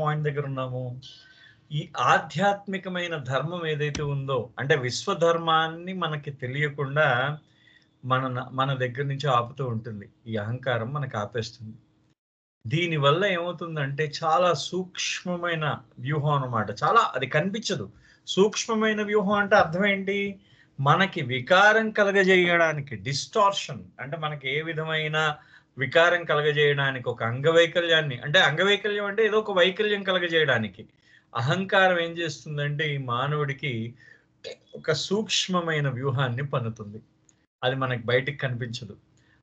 Point దగ్గర ఉన్నాము. ఈ ఆధ్యాత్మికమైన ధర్మం ఏదైతే ఉందో, అంటే విశ్వధర్మాన్ని మనకి తెలియకుండా మన దగ్గర నుంచి ఆపుతూ ఉంటుంది. ఈ అహంకారం మనకు ఆపేస్తుంది. దీనివల్ల ఏమవుతుందంటే చాలా సూక్ష్మమైన వ్యూహం అన్నమాట. చాలా అది కనిపించదు. సూక్ష్మమైన వ్యూహం అంటే అర్థం ఏంటి? మనకి వికారం కలగజేయడానికి, డిస్టార్షన్ అంటే మనకి ఏ విధమైన వికారం కలగజేయడానికి, ఒక అంగవైకల్యాన్ని, అంటే అంగవైకల్యం అంటే ఏదో ఒక వైకల్యం కలగజేయడానికి అహంకారం ఏం చేస్తుందంటే ఈ మానవుడికి ఒక సూక్ష్మమైన వ్యూహాన్ని పన్నుతుంది. అది మనకి బయటికి కనిపించదు.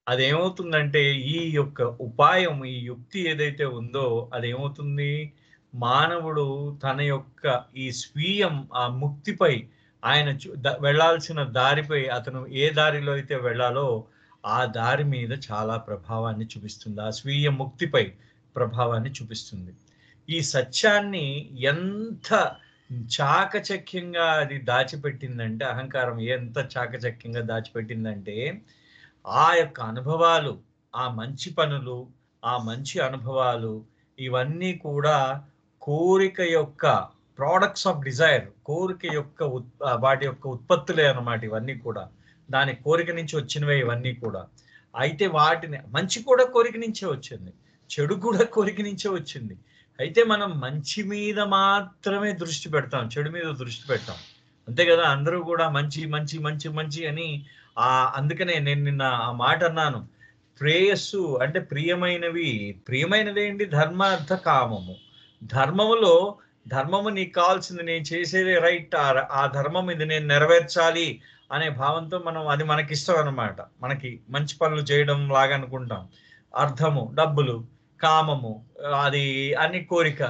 అదేమవుతుందంటే ఈ యొక్క ఉపాయం, ఈ యుక్తి ఏదైతే ఉందో అదేమవుతుంది, మానవుడు తన యొక్క ఈ స్వీయం ఆ ముక్తిపై, ఆయన వెళ్ళాల్సిన దారిపై అతను ఏ దారిలో అయితే వెళ్ళాలో ఆ దారి మీద చాలా ప్రభావాన్ని చూపిస్తుంది. ఆ స్వీయ ముక్తిపై ప్రభావాన్ని చూపిస్తుంది. ఈ సత్యాన్ని ఎంత చాకచక్యంగా అది దాచిపెట్టిందంటే, అహంకారం ఎంత చాకచక్యంగా దాచిపెట్టిందంటే ఆ యొక్క అనుభవాలు, ఆ మంచి పనులు, ఆ మంచి అనుభవాలు ఇవన్నీ కూడా కోరిక యొక్క ప్రొడక్ట్స్ ఆఫ్ డిజైర్, కోరిక యొక్క వాటి యొక్క ఉత్పత్తులే అన్నమాట ఇవన్నీ కూడా. దాని కోరిక నుంచి వచ్చినవే ఇవన్నీ కూడా. అయితే వాటిని మంచి కూడా కోరిక నుంచే వచ్చింది, చెడు కూడా కోరిక నుంచే వచ్చింది. అయితే మనం మంచి మీద మాత్రమే దృష్టి పెడతాం, చెడు మీద దృష్టి పెట్టాం. అంతే కదా, అందరూ కూడా మంచి మంచి మంచి మంచి అని అందుకనే నేను నిన్న ఆ మాట అన్నాను. ప్రేయస్సు అంటే ప్రియమైనది ఏంటి? ధర్మార్థ కామము. ధర్మములో ధర్మము నీకు కావాల్సింది, నేను చేసేది రైట్, ఆ ధర్మం ఇది నేను నెరవేర్చాలి అనే భావంతో మనం, అది మనకి ఇష్టం అనమాట. మనకి మంచి పనులు చేయడం లాగా అనుకుంటాం. అర్థము డబ్బులు, కామము అది అన్ని కోరిక.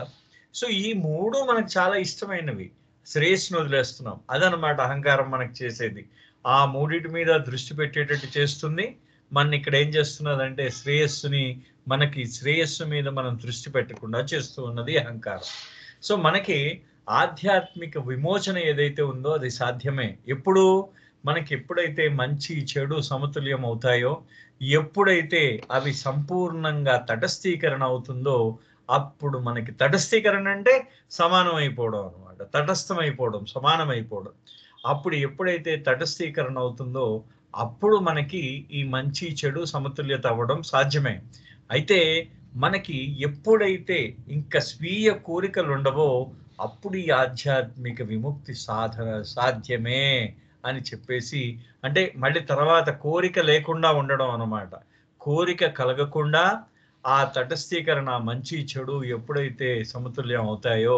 సో ఈ మూడు మనకు చాలా ఇష్టమైనవి, శ్రేయస్సును వదిలేస్తున్నాం. అదనమాట అహంకారం మనకు చేసేది. ఆ మూడిటి మీద దృష్టి పెట్టేటట్టు చేస్తుంది. మన ఇక్కడ ఏం చేస్తున్నదంటే మనకి శ్రేయస్సు మీద మనం దృష్టి పెట్టకుండా చేస్తూ ఉన్నది అహంకారం. సో మనకి ఆధ్యాత్మిక విమోచన ఏదైతే ఉందో అది సాధ్యమే ఎప్పుడు, మనకి ఎప్పుడైతే మంచి చెడు సమతుల్యం అవుతాయో, ఎప్పుడైతే అవి సంపూర్ణంగా తటస్థీకరణ అవుతుందో, అప్పుడు మనకి తటస్థీకరణ అంటే సమానం అయిపోవడం అనమాట. తటస్థం అయిపోవడం, సమానం అయిపోవడం. అప్పుడు ఎప్పుడైతే తటస్థీకరణ అవుతుందో అప్పుడు మనకి ఈ మంచి చెడు సమతుల్యత అవ్వడం సాధ్యమే. అయితే మనకి ఎప్పుడైతే ఇంకా స్వీయ కోరికలు ఉండవో అప్పుడు ఈ ఆధ్యాత్మిక విముక్తి సాధ్యమే అని చెప్పేసి, అంటే మళ్ళీ తర్వాత కోరిక లేకుండా ఉండడం అన్నమాట. కోరిక కలగకుండా ఆ తటస్థీకరణ, మంచి చెడు ఎప్పుడైతే సమతుల్యం అవుతాయో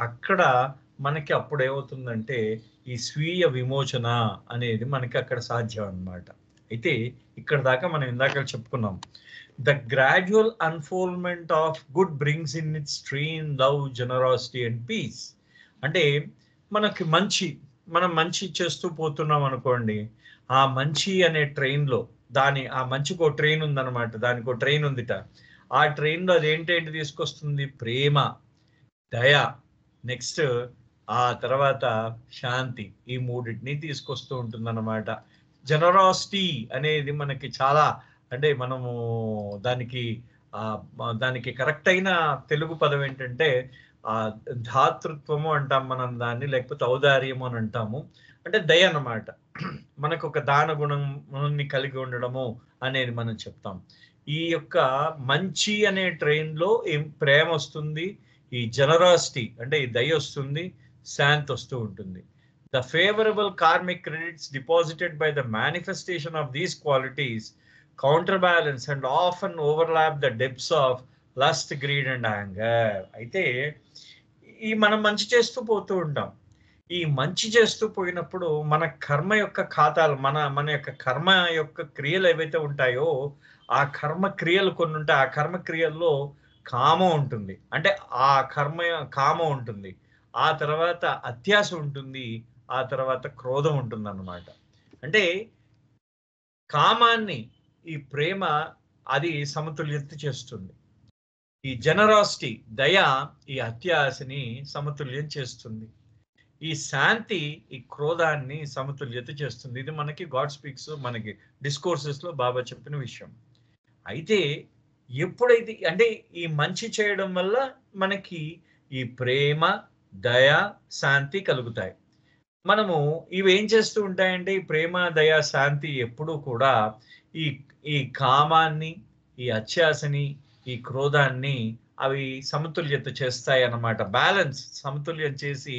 అక్కడ మనకి అప్పుడు ఏమవుతుందంటే ఈ స్వీయ విమోచన అనేది మనకి అక్కడ సాధ్యం అన్నమాట. అయితే ఇక్కడ దాకా మనం ఇందాక చెప్పుకున్నాం, the gradual unfoldment of good brings in it stream love, generosity and peace. అంటే మనకి మనం మంచి చేస్తూ పోతున్నాం అనుకోండి, ఆ మంచి అనే ట్రైన్లో ఆ మంచికి ఒక ట్రైన్ ఉందన్నమాట, దానికి ఒక ట్రైన్ ఉందిట. ఆ ట్రైన్లో అది ఏంటేంటి తీసుకొస్తుంది? ప్రేమ, దయ, నెక్స్ట్ ఆ తర్వాత శాంతి, ఈ మూడింటిని తీసుకొస్తూ ఉంటుందన్నమాట. జనరాసిటీ అనేది మనకి చాలా, అంటే మనము దానికి దానికి కరెక్ట్ అయిన తెలుగు పదం ఏంటంటే ఆ ధాతృత్వము అంటాం మనం దాన్ని, లేకపోతే ఔదార్యము అని అంటాము. అంటే దయ అన్నమాట. మనకు ఒక దాన గుణాన్ని కలిగి ఉండడము అనేది మనం చెప్తాం. ఈ యొక్క మంచి అనే ట్రైన్లో ప్రేమ వస్తుంది, ఈ జనరాసిటీ అంటే ఈ దయ వస్తుంది, శాంతి వస్తూ ఉంటుంది. The favourable karmic credits deposited by the manifestation of these qualities counterbalance and often overlap the depths of lust, greed and anger. అయితే ఈ మనం మంచి చేస్తూ పోతూ ఉంటాం. ఈ మంచి చేస్తూ పోయినప్పుడు మన కర్మ యొక్క ఖాతాలు, మన యొక్క కర్మ యొక్క క్రియలు ఏవైతే ఉంటాయో ఆ కర్మ క్రియలు కొన్ని ఉంటాయి. ఆ కర్మ క్రియల్లో కామం ఉంటుంది, అంటే ఆ కామం ఉంటుంది, ఆ తర్వాత అత్యాశ ఉంటుంది, ఆ తర్వాత క్రోధం ఉంటుంది అన్నమాట. అంటే కామాన్ని ఈ ప్రేమ అది సమతుల్యత చేస్తుంది. ఈ జనరాసిటీ, దయ ఈ అత్యాశని సమతుల్యం చేస్తుంది. ఈ శాంతి ఈ క్రోధాన్ని సమతుల్యత చేస్తుంది. ఇది మనకి గాడ్ స్పీక్స్, మనకి డిస్కోర్సెస్ లో బాబా చెప్పిన విషయం. అయితే ఎప్పుడైతే అంటే ఈ మంచి చేయడం వల్ల మనకి ఈ ప్రేమ, దయ, శాంతి కలుగుతాయి. మనము ఇవి ఏం చేస్తూ ఉంటాయంటే ఈ ప్రేమ, దయ, శాంతి ఎప్పుడూ కూడా ఈ ఈ కామాన్ని, ఈ అత్యాశని, ఈ క్రోధాన్ని అవి సమతుల్యత చేస్తాయన్నమాట. బ్యాలెన్స్ సమతుల్యం చేసి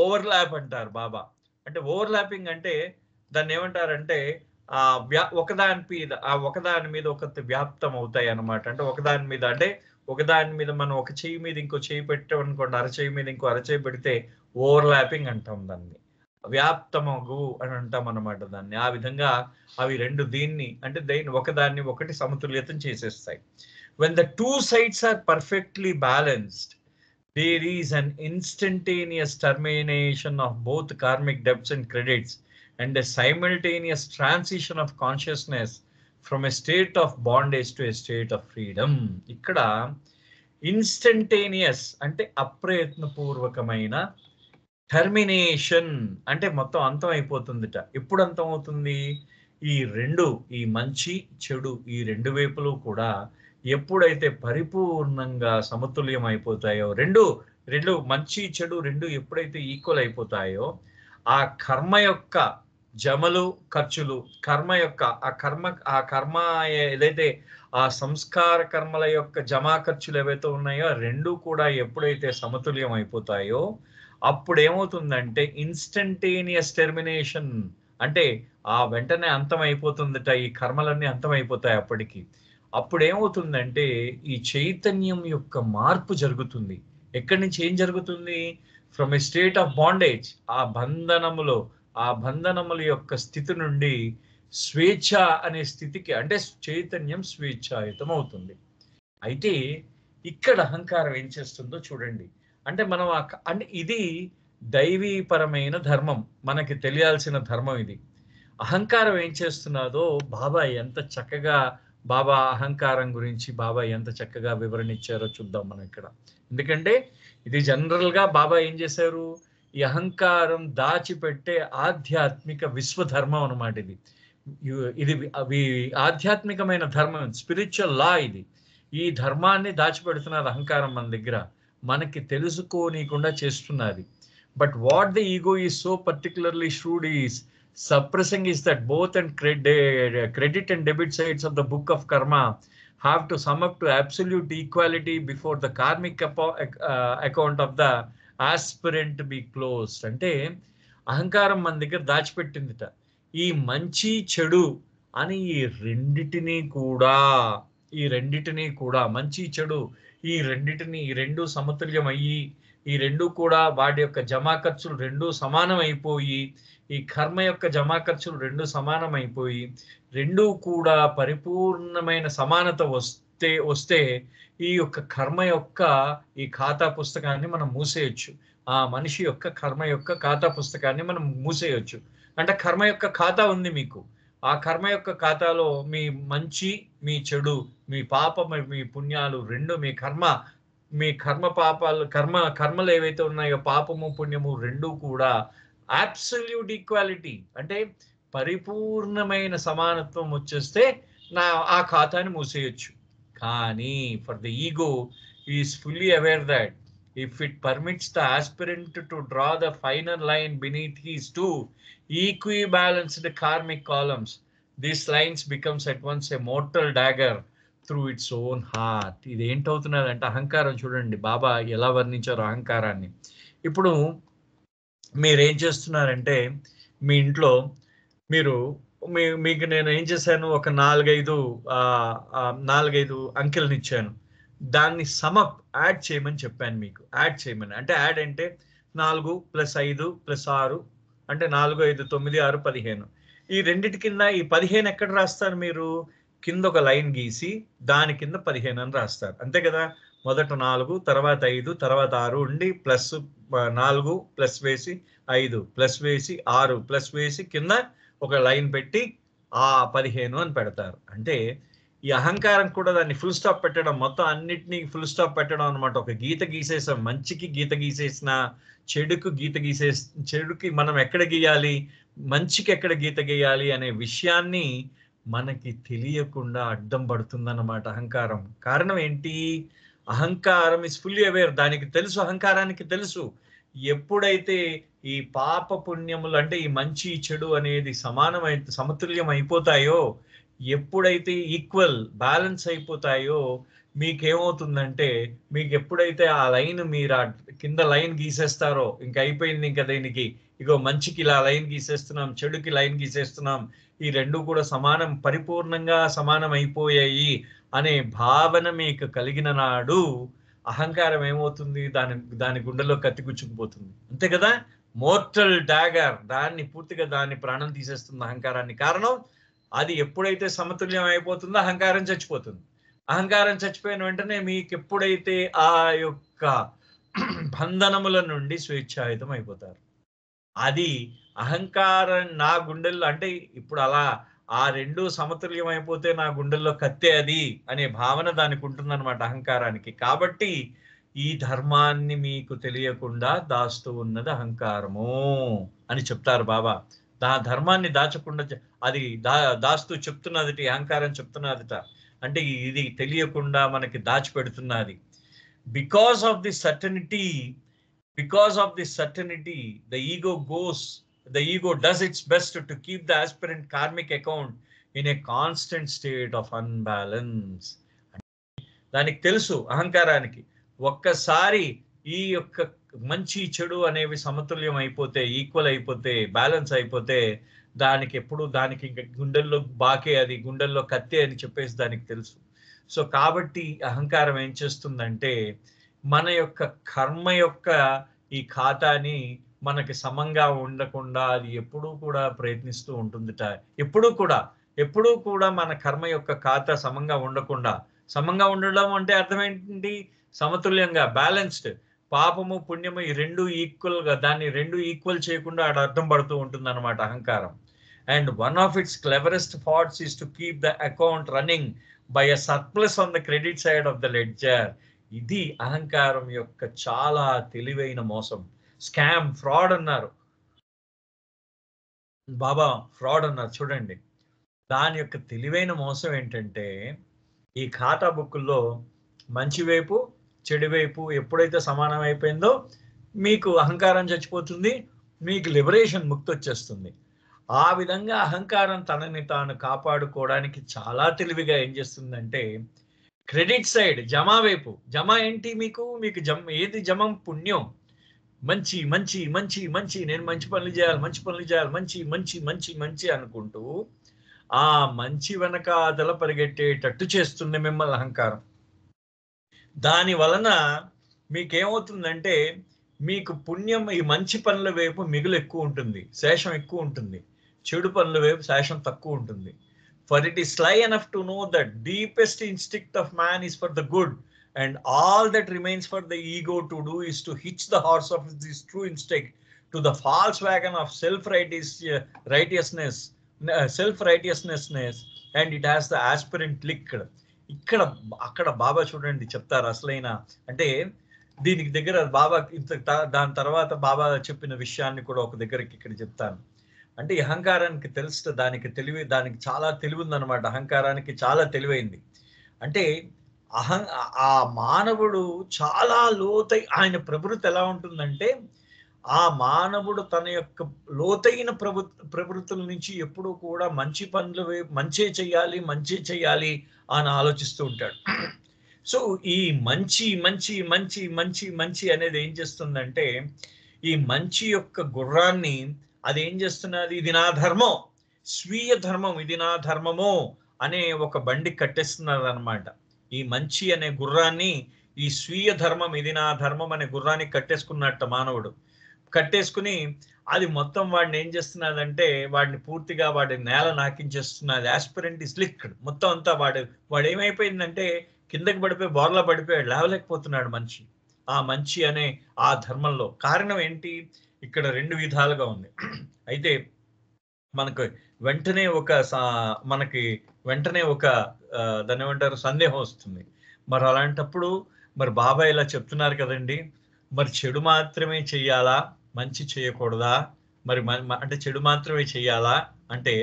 ఓవర్‌లాప్ అంటారు బాబా. అంటే ఓవర్‌లాపింగ్ అంటే దాన్నేమంటారంటే ఒకదాని మీద ఒకటి వ్యాప్తం అవుతాయన్నమాట. అంటే ఒకదాని మీద అంటే ఒకదాని మీద మనం ఒక చెయ్యి మీద ఇంకో చెయ్యి పెట్టామనుకోండి, అరచెయ్యి మీద ఇంకో అరచెయ్యి పెడితే ఓవర్‌లాపింగ్ అంటాం దాన్ని. వ్యాప్తమగు అని అంటామన్నమాట దాన్ని. ఆ విధంగా అవి 2 దీన్ని అంటే ఒకదాన్ని ఒకటి సమతుల్యతం చేసేస్తాయి. When the two sides are perfectly balanced, there is an instantaneous termination of both karmic debts and credits and a simultaneous transition of consciousness from a state of bondage to a state of freedom. ఇక్కడ instantaneous అంటే అప్రయత్నపూర్వకమైన termination అంటే మొత్తం అంతం అయిపోతుందిట. ఎప్పుడు అంతం అవుతుంది? ఈ ఈ మంచి చెడు ఈ 2 వైపులు కూడా ఎప్పుడైతే పరిపూర్ణంగా సమతుల్యం అయిపోతాయో, రెండు మంచి చెడు 2 ఎప్పుడైతే ఈక్వల్ అయిపోతాయో, ఆ కర్మ యొక్క జమలు ఖర్చులు, ఆ కర్మ ఏదైతే ఆ సంస్కార కర్మల యొక్క జమా ఖర్చులు ఏవైతే ఉన్నాయో 2 కూడా ఎప్పుడైతే సమతుల్యం అయిపోతాయో అప్పుడు ఏమవుతుందంటే ఇన్స్టంటేనియస్ టెర్మినేషన్ అంటే ఆ వెంటనే అంతం అయిపోతుందట. ఈ కర్మలన్నీ అంతం అయిపోతాయి అప్పటికి. అప్పుడు ఏమవుతుందంటే ఈ చైతన్యం యొక్క మార్పు జరుగుతుంది. ఎక్కడి నుంచి ఏం జరుగుతుంది? From A state of bondage, ఆ బంధనముల యొక్క స్థితి నుండి స్వేచ్ఛ అనే స్థితికి అంటే చైతన్యం స్వేచ్ఛాయుతం అవుతుంది. అయితే ఇక్కడ అహంకారం ఏం చేస్తుందో చూడండి. అంటే మనం అంటే ఇది దైవీపరమైన ధర్మం, మనకి తెలియాల్సిన ధర్మం ఇది. అహంకారం ఏం చేస్తున్నాదో బాబా అహంకారం గురించి బాబా ఎంత చక్కగా వివరణ ఇచ్చారో చూద్దాం మనం ఇక్కడ. ఎందుకంటే ఇది జనరల్ గా బాబా ఏం చేశారు, ఈ అహంకారం దాచిపెట్టే ఆధ్యాత్మిక విశ్వధర్మం అన్నమాట. ఇది ఆధ్యాత్మికమైన ధర్మం, స్పిరిచువల్ లా ఇది. ఈ ధర్మాన్ని దాచిపెడుతున్నది అహంకారం మన దగ్గర, మనకి తెలుసుకోనీయకుండా చేస్తున్నది. But what the ego is so particularly shrewd is suppressing is that both and credit and debit sides of the book of karma have to sum up to absolute equality before the karmic account of the aspirant be closed. అంటే అహంకారం మన దగ్గర దాచిపెట్టిందిట ఈ మంచి చెడు అని ఈ రెండిటిని కూడా మంచి చెడు ఈ రెండు సమతుల్యం అయ్యి ఈ 2 కూడా వాటి యొక్క జమా ఖర్చులు 2 సమానం అయిపోయి, ఈ కర్మ యొక్క జమా ఖర్చులు 2 సమానం అయిపోయి 2 కూడా పరిపూర్ణమైన సమానత వస్తే ఈ యొక్క కర్మ యొక్క ఈ ఖాతా పుస్తకాన్ని మనం మూసేయొచ్చు. ఆ మనిషి యొక్క కర్మ యొక్క ఖాతా పుస్తకాన్ని మనం మూసేయొచ్చు. అంటే కర్మ యొక్క ఖాతా ఉంది మీకు. ఆ కర్మ యొక్క ఖాతాలో మీ మంచి, మీ చెడు, మీ పాపం, మీ పుణ్యాలు 2 మీ కర్మలు ఏవైతే ఉన్నాయో పాపము పుణ్యము 2 కూడా అబ్సల్యూట్ ఈక్వాలిటీ అంటే పరిపూర్ణమైన సమానత్వం వచ్చేస్తే ఆ ఖాతాని మూసేయొచ్చు. కానీ for the ego is fully aware that if it permits the aspirant to draw the final line beneath his 2 equibalanced karmic columns, these lines becomes at once a mortal dagger through its own heart. ఇది ఏంటవుతున్నదంటే అహంకారం చూడండి బాబా ఎలా వర్ణించారు అహంకారాన్ని. ఇప్పుడు మీరేం చేస్తున్నారంటే మీ ఇంట్లో మీకు నేను ఏం చేశాను, ఒక 4-5 అంకెలను ఇచ్చాను. దాన్ని సమప్ యాడ్ చేయమని చెప్పాను మీకు. యాడ్ చేయమని అంటే యాడ్ అంటే 4 + 5 + 6 అంటే 4, 5, 9, 6, 15. ఈ రెండిటి కింద ఈ 15 ఎక్కడ రాస్తారు మీరు? కింద ఒక లైన్ గీసి దాని కింద 15 అని రాస్తారు, అంతే కదా. మొదట 4, తర్వాత 5, తర్వాత 6 ఉండి ప్లస్ 4 ప్లస్ వేసి 5 ప్లస్ వేసి 6 ప్లస్ వేసి కింద ఒక లైన్ పెట్టి ఆ 15 అని పెడతారు. అంటే ఈ అహంకారం కూడా దాన్ని ఫుల్ స్టాప్ పెట్టడం, మొత్తం అన్నిటినీ ఫుల్ స్టాప్ పెట్టడం అనమాట. ఒక గీత గీసేసాం, మంచికి గీత గీసేసిన, చెడుకి మనం ఎక్కడ గీయాలి, మంచికి ఎక్కడ గీత గీయాలి అనే విషయాన్ని మనకి తెలియకుండా అడ్డం పడుతుందన్నమాట అహంకారం. కారణం ఏంటి? అహంకారం ఇస్ ఫుల్లీ అవేర్. దానికి తెలుసు, అహంకారానికి తెలుసు. ఎప్పుడైతే ఈ పాప పుణ్యములు అంటే ఈ మంచి చెడు అనేది సమతుల్యం అయిపోతాయో, ఎప్పుడైతే ఈక్వల్ బ్యాలెన్స్ అయిపోతాయో, మీకేమవుతుందంటే, మీకు ఎప్పుడైతే ఆ లైన్ మీరు కింద లైన్ గీసేస్తారో ఇంక అయిపోయింది. ఇంకా దీనికి ఇగో మంచికి ఇలా లైన్ గీసేస్తున్నాం, చెడుకి లైన్ గీసేస్తున్నాం, ఈ రెండు కూడా సమానం, పరిపూర్ణంగా సమానం అయిపోయాయి అనే భావన మీకు కలిగిన నాడు అహంకారం ఏమవుతుంది? దాని గుండెలో కత్తి గుచ్చుకుపోతుంది. అంతే కదా? మోర్టల్ డాగర్, దాన్ని పూర్తిగా దాని ప్రాణం తీసేస్తుంది అహంకారాన్ని. కారణం, అది ఎప్పుడైతే సమతుల్యం అయిపోతుందో అహంకారం చచ్చిపోతుంది. అహంకారం చచ్చిపోయిన వెంటనే మీకు ఎప్పుడైతే ఆ యొక్క బంధనముల నుండి స్వేచ్ఛాయుతం అయిపోతారు. అది అహంకారం నా గుండెల్లో అంటే ఇప్పుడు అలా ఆ రెండు సమతుల్యం అయిపోతే నా గుండెల్లో కత్తే అది అనే భావన దానికి ఉంటుందన్నమాట అహంకారానికి. కాబట్టి ఈ ధర్మాన్ని మీకు తెలియకుండా దాస్తూ ఉన్నది అహంకారము అని చెప్తారు బాబా. ధర్మాన్ని దాచకుండా అది దాస్తూ చెప్తున్నది అహంకారం చెప్తున్నదిట. అంటే ఇది తెలియకుండా మనకి దాచిపెడుతున్నది. Because of the certainty, the ego does its best to keep the aspirant karmic account in a constant state of unbalance. దానికి తెలుసు అహంకారానికి, ఒక్కసారి ఈ యొక్క మంచి చెడు అనేవి సమతుల్యం అయిపోతే, ఈక్వల్ అయిపోతే, బ్యాలెన్స్ అయిపోతే, దానికి ఎప్పుడు దానికి గుండెల్లో బాకే, అది గుండెల్లో కత్తే అని చెప్పేసి దానికి తెలుసు. సో కాబట్టి అహంకారం ఏం చేస్తుందంటే, మన యొక్క కర్మ యొక్క ఈ ఖాతాని మనకి సమంగా ఉండకుండా అది ఎప్పుడూ కూడా ప్రయత్నిస్తూ ఉంటుందిట. ఎప్పుడూ కూడా మన కర్మ యొక్క ఖాతా సమంగా ఉండడం అంటే అర్థం ఏంటి? సమతుల్యంగా, బ్యాలెన్స్డ్. పాపము పుణ్యము ఈ రెండు ఈక్వల్ గా, దాన్ని రెండు ఈక్వల్ చేయకుండా ఆడ అర్థం పడుతూ ఉంటుంది అన్నమాట అహంకారం. And one of its cleverest thoughts is to keep the account running by a surplus on the credit side of the ledger. ఇది అహంకారం యొక్క చాలా తెలివైన మోసం. స్కామ్, ఫ్రాడ్ అన్నారు బాబా, ఫ్రాడ్ అన్నారు చూడండి. దాని యొక్క తెలివైన మోసం ఏంటంటే, ఈ ఖాతా బుక్కుల్లో మంచి వైపు చెడు వైపు ఎప్పుడైతే సమానం అయిపోయిందో మీకు అహంకారం చచ్చిపోతుంది, మీకు లిబరేషన్, ముక్తి వచ్చేస్తుంది. ఆ విధంగా అహంకారం తనని తాను కాపాడుకోవడానికి చాలా తెలివిగా ఏం చేస్తుందంటే, క్రెడిట్ సైడ్, జమా వైపు, జమ ఏంటి మీకు ఏది జమం? పుణ్యం. మంచి మంచి మంచి మంచి నేను మంచి పనులు చేయాలి, మంచి అనుకుంటూ ఆ మంచి వెనకాదల పరిగెట్టేటట్టు చేస్తుంది మిమ్మల్ని అహంకారం. దాని వలన మీకేమవుతుందంటే, మీకు పుణ్యం, ఈ మంచి పనుల వైపు మిగులు ఎక్కువ ఉంటుంది, శేషం ఎక్కువ ఉంటుంది. చెడు పనుల వైపు శేషం తక్కువ ఉంటుంది. For it is sly enough to know that deepest instinct of man is for the good, and all that remains for the ego to do is to hitch the horse of this true instinct to the false wagon of self-righteousness, and it has the aspirant licked. అక్కడ బాబా చూడండి చెప్తారు అసలైన, అంటే దీనికి దగ్గర బాబా దాని తర్వాత బాబా చెప్పిన విషయాన్ని కూడా ఒక దగ్గరికి ఇక్కడ చెప్తాను. అంటే అహంకారానికి తెలుసు, దానికి చాలా తెలివి ఉందన్నమాట. అహంకారానికి చాలా తెలివైంది. అంటే ఆ మానవుడు చాలా లోతై, ఆయన ప్రవృత్తి ఎలా ఉంటుందంటే, ఆ మానవుడు తన యొక్క లోతైన ప్రవృత్తుల నుంచి ఎప్పుడూ కూడా మంచి పనులు, మంచే చెయ్యాలి అని ఆలోచిస్తూ ఉంటాడు. సో ఈ మంచి మంచి మంచి మంచి మంచి అనేది ఏం చేస్తుందంటే, ఈ మంచి యొక్క గుర్రాన్ని అది ఏం చేస్తున్నది? ఇది నా ధర్మం, స్వీయ ధర్మం, ఇది నా ధర్మము అనే ఒక బండి కట్టేస్తున్నది అనమాట. ఈ మంచి అనే గుర్రాన్ని, ఈ స్వీయ ధర్మం, ఇది నా ధర్మం అనే గుర్రాన్ని కట్టేసుకున్నట్ట మానవుడు. కట్టేసుకుని అది మొత్తం వాడిని ఏం చేస్తున్నదంటే, వాడిని పూర్తిగా వాడి నేల నాకించేస్తున్నది. Aspirant is లిక్డ్. మొత్తం అంతా వాడు ఏమైపోయిందంటే, కిందకి పడిపోయి బోర్లా పడిపోయాడు, లేవలేకపోతున్నాడు మనిషి. ఆ మంచి అనే ఆ ధర్మంలో. కారణం ఏంటి? ఇక్కడ రెండు విధాలుగా ఉంది. అయితే మనకు వెంటనే ఒక దాన్ని ఏమంటారు, సందేహం వస్తుంది. మరి అలాంటప్పుడు మరి బాబా ఇలా చెప్తున్నారు కదండి, మరి చెడు మాత్రమే చెయ్యాలా, మంచి చేయకూడదా? మరి అంటే చెడు మాత్రమే చెయ్యాలా అంటే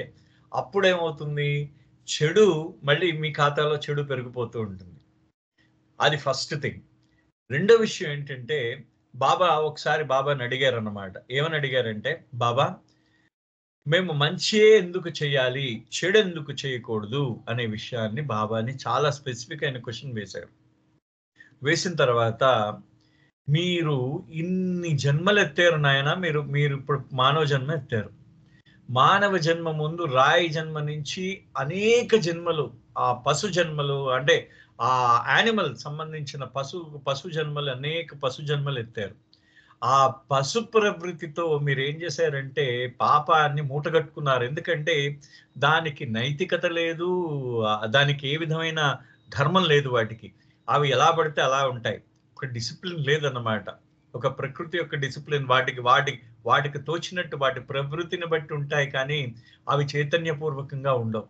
అప్పుడేమవుతుంది? చెడు మళ్ళీ మీ ఖాతాలో చెడు పెరిగిపోతూ ఉంటుంది. అది ఫస్ట్ థింగ్. రెండో విషయం ఏంటంటే ఒకసారి బాబాని అడిగారన్నమాట. ఏమని అడిగారంటే, బాబా మేము మంచే ఎందుకు చేయాలి, చెడు ఎందుకు చేయకూడదు అనే విషయాన్ని బాబాని చాలా స్పెసిఫిక్ అయిన క్వశ్చన్ వేశారు. వేసిన తర్వాత, మీరు ఇన్ని జన్మలు ఎత్తారు నాయన, మీరు ఇప్పుడు మానవ జన్మ ఎత్తారు. మానవ జన్మ ముందు రాయి జన్మ నుంచి అనేక జన్మలు, ఆ పశు జన్మలు, అంటే ఆ యానిమల్ సంబంధించిన పశు జన్మలు, అనేక పశు జన్మలు ఎత్తారు. ఆ పశు ప్రవృత్తితో మీరు ఏం చేశారంటే పాపాన్ని మూటగట్టుకున్నారు. ఎందుకంటే దానికి నైతికత లేదు, దానికి ఏ విధమైన ధర్మం లేదు. వాటికి అవి ఎలా పడితే అలా ఉంటాయి. ఒక డిసిప్లిన్ లేదన్నమాట. ఒక ప్రకృతి యొక్క డిసిప్లిన్ వాటికి తోచినట్టు వాటి ప్రవృత్తిని బట్టి ఉంటాయి, కానీ అవి చైతన్యపూర్వకంగా ఉండవు.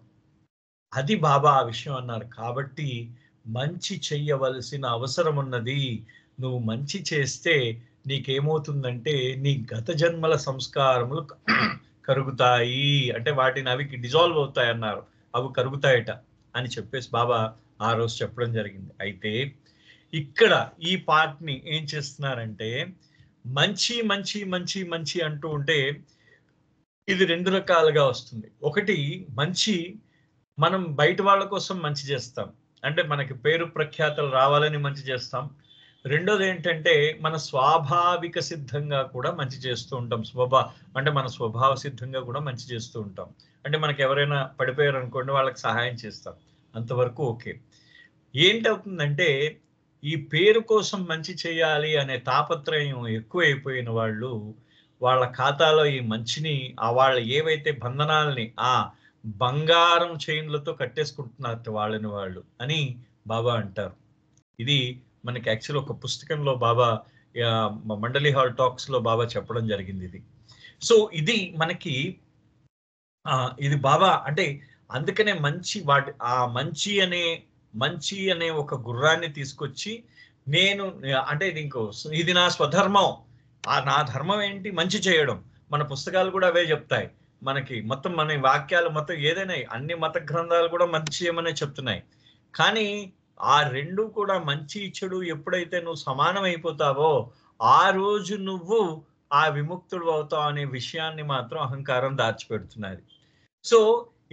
అది బాబా ఆ విషయం అన్నారు. కాబట్టి మంచి చెయ్యవలసిన అవసరం ఉన్నది. నువ్వు మంచి చేస్తే నీకేమవుతుందంటే నీ గత జన్మల సంస్కారములు కరుగుతాయి. అంటే వాటిని అవి డిజాల్వ్ అవుతాయి అన్నారు. అవి కరుగుతాయట అని చెప్పేసి బాబా ఆ రోజు చెప్పడం జరిగింది. అయితే ఇక్కడ ఈ పార్ట్ని ఏం చేస్తున్నారంటే, మంచి మంచి మంచి మంచి అంటూ ఉంటే ఇది రెండు రకాలుగా వస్తుంది. ఒకటి, మంచి మనం బయట వాళ్ళ కోసం మంచి చేస్తాం, అంటే మనకి పేరు ప్రఖ్యాతలు రావాలని మంచి చేస్తాం. రెండోది ఏంటంటే మన స్వాభావిక సిద్ధంగా కూడా మంచి చేస్తూ ఉంటాం. అంటే మన స్వభావ సిద్ధంగా కూడా మంచి చేస్తూ ఉంటాం. అంటే మనకి ఎవరైనా పడిపోయారు అనుకోండి, వాళ్ళకి సహాయం చేస్తాం, అంతవరకు ఓకే. ఏంటవుతుందంటే ఈ పేరు కోసం మంచి చేయాలి అనే తాపత్రయం ఎక్కువైపోయిన వాళ్ళు వాళ్ళ ఖాతాలో ఈ మంచిని వాళ్ళ ఏవైతే బంధనాల్ని ఆ బంగారం చైన్లతో కట్టేసుకుంటున్నారు వాళ్ళని వాళ్ళు అని బాబా అంటారు. ఇది మనకి యాక్చువల్ ఒక పుస్తకంలో బాబా మండలి హాల్ టాక్స్ లో బాబా చెప్పడం జరిగింది ఇది. సో ఇది మనకి ఇది బాబా అంటే అందుకనే మంచి అనే ఒక గుర్రాన్ని తీసుకొచ్చి నేను అంటే ఇది నా స్వధర్మం, నా ధర్మం ఏంటి మంచి చేయడం. మన పుస్తకాలు కూడా అవే చెప్తాయి మనకి. మొత్తం మన వాక్యాలు మొత్తం ఏదైనా అన్ని మత గ్రంథాలు కూడా మంచి చేయమనే చెప్తున్నాయి. కానీ ఆ రెండు కూడా మంచి చెడు ఎప్పుడైతే నువ్వు సమానం అయిపోతావో ఆ రోజు నువ్వు ఆ విముక్తుడు అవుతావు అనే విషయాన్ని మాత్రం అహంకారం దాచిపెడుతున్నది. So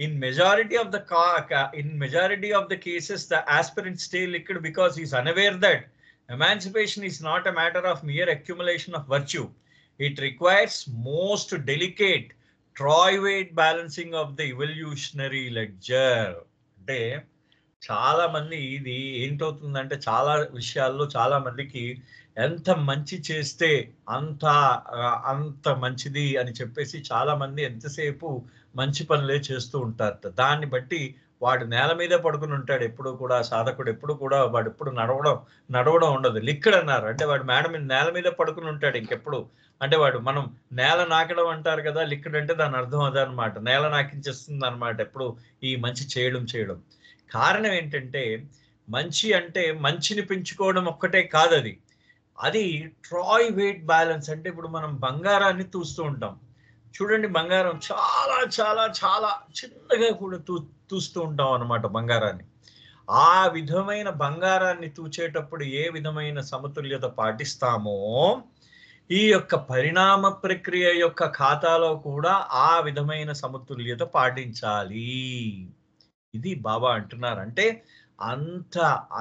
in majority of the cases the aspirant stay liquid because he is unaware that emancipation is not a matter of mere accumulation of virtue. It requires most delicate troy weight balancing of the evolutionary ledger. అంటే చాలా మంది ఇది ఏంటవుతుందంటే చాలా విషయాల్లో చాలా మందికి ఎంత మంచి చేస్తే అంత మంచిది అని చెప్పేసి చాలా మంది ఎంతసేపు మంచి పనులే చేస్తూ ఉంటారట. దాన్ని బట్టి వాడు నేల మీదే పడుకుని ఉంటాడు ఎప్పుడు కూడా. సాధకుడు ఎప్పుడు కూడా వాడు ఎప్పుడు నడవడం ఉండదు. లిక్కడ్ అన్నారు అంటే వాడు మేడ మీద నేల మీద పడుకుని ఉంటాడు ఇంకెప్పుడు. అంటే వాడు మనం నేల నాకడం అంటారు కదా, లిక్కడ్ అంటే దాని అర్థం అదనమాట. నేల నాకించేస్తుంది అనమాట ఎప్పుడు ఈ మంచి చేయడం. కారణం ఏంటంటే మంచి అంటే మంచిని పెంచుకోవడం ఒక్కటే కాదు, అది ట్రాయ్ వెయిట్ బ్యాలెన్స్. అంటే ఇప్పుడు మనం బంగారాన్ని తూస్తూ ఉంటాం చూడండి, బంగారం చాలా చాలా చాలా చిన్నగా కూడా తూస్తూ ఉంటాం అన్నమాట బంగారాన్ని. ఆ విధమైన బంగారాన్ని తూచేటప్పుడు ఏ విధమైన సమతుల్యత పాటిస్తామో ఈ యొక్క పరిణామ ప్రక్రియ యొక్క ఖాతాలో కూడా ఆ విధమైన సమతుల్యత పాటించాలి. ఇది బాబా అంటున్నారు. అంటే